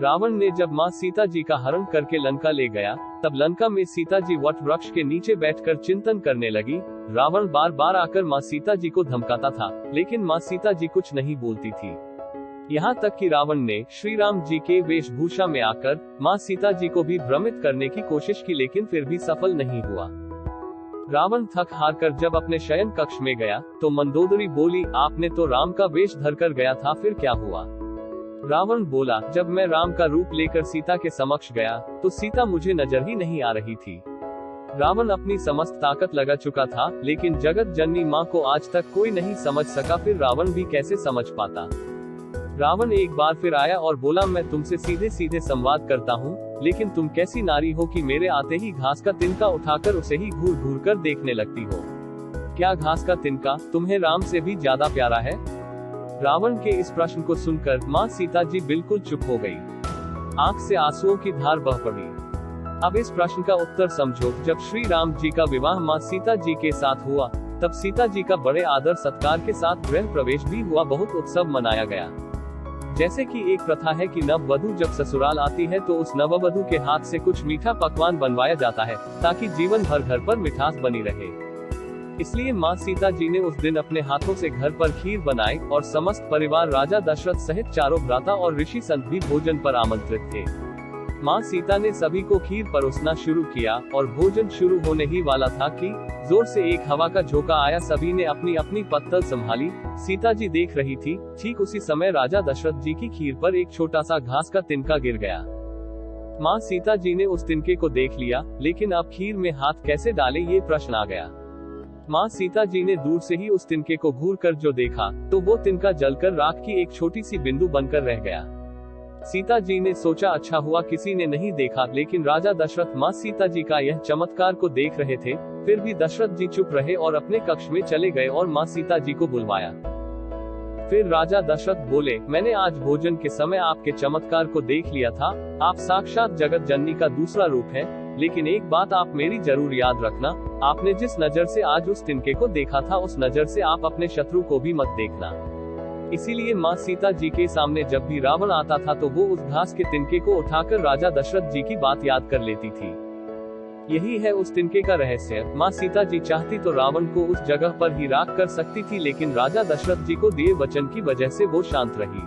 रावण ने जब मां सीता जी का हरण करके लंका ले गया, तब लंका में सीता जी वट वृक्ष के नीचे बैठकर चिंतन करने लगी। रावण बार बार आकर मां सीता जी को धमकाता था, लेकिन मां सीता जी कुछ नहीं बोलती थी। यहाँ तक कि रावण ने श्री राम जी के वेशभूषा में आकर मां सीता जी को भी भ्रमित करने की कोशिश की, लेकिन फिर भी सफल नहीं हुआ। रावण थक हार कर जब अपने शयन कक्ष में गया, तो मंदोदरी बोली, आपने तो राम का वेश धरकर गया था, फिर क्या हुआ? रावण बोला, जब मैं राम का रूप लेकर सीता के समक्ष गया, तो सीता मुझे नजर ही नहीं आ रही थी। रावण अपनी समस्त ताकत लगा चुका था, लेकिन जगत जननी माँ को आज तक कोई नहीं समझ सका, फिर रावण भी कैसे समझ पाता। रावण एक बार फिर आया और बोला, मैं तुमसे सीधे सीधे संवाद करता हूँ, लेकिन तुम कैसी नारी हो कि मेरे आते ही घास का तिनका उठाकर उसे ही घूर घूर कर देखने लगती हो। क्या घास का तिनका तुम्हें राम से भी ज्यादा प्यारा है? रावण के इस प्रश्न को सुनकर मां सीता जी बिल्कुल चुप हो गई। आंख से आंसुओं की धार बह पड़ी। अब इस प्रश्न का उत्तर समझो। जब श्री राम जी का विवाह मां सीता जी के साथ हुआ, तब सीता जी का बड़े आदर सत्कार के साथ गृह प्रवेश भी हुआ। बहुत उत्सव मनाया गया। जैसे कि एक प्रथा है कि नववधू जब ससुराल आती है तो उस नववधू के हाथ से कुछ मीठा पकवान बनवाया जाता है, ताकि जीवन भर घर पर मिठास बनी रहे। इसलिए मां सीता जी ने उस दिन अपने हाथों से घर पर खीर बनाई और समस्त परिवार राजा दशरथ सहित चारों भ्राता और ऋषि संत भी भोजन पर आमंत्रित थे। मां सीता ने सभी को खीर परोसना शुरू किया और भोजन शुरू होने ही वाला था कि जोर से एक हवा का झोंका आया। सभी ने अपनी अपनी पत्तल संभाली। सीता जी देख रही थी। ठीक उसी समय राजा दशरथ जी की खीर पर एक छोटा सा घास का तिनका गिर गया। मां सीता जी ने उस तिनके को देख लिया, लेकिन अब खीर में हाथ कैसे डाले, ये प्रश्न आ गया। मां सीता जी ने दूर से ही उस तिनके को घूर कर जो देखा, तो वो तिनका जलकर राख की एक छोटी सी बिंदु बनकर रह गया। सीता जी ने सोचा, अच्छा हुआ किसी ने नहीं देखा, लेकिन राजा दशरथ मां सीता जी का यह चमत्कार को देख रहे थे। फिर भी दशरथ जी चुप रहे और अपने कक्ष में चले गए और मां सीता जी को बुलवाया। फिर राजा दशरथ बोले, मैंने आज भोजन के समय आपके चमत्कार को देख लिया था। आप साक्षात जगत जननी का दूसरा रूप है, लेकिन एक बात आप मेरी जरूर याद रखना, आपने जिस नजर से आज उस तिनके को देखा था, उस नजर से आप अपने शत्रु को भी मत देखना। इसीलिए मां सीता जी के सामने जब भी रावण आता था, तो वो उस घास के तिनके को उठाकर राजा दशरथ जी की बात याद कर लेती थी। यही है उस तिनके का रहस्य। मां सीता जी चाहती तो रावण को उस जगह पर ही राख कर सकती थी, लेकिन राजा दशरथ जी को दिए वचन की वजह से वो शांत रही।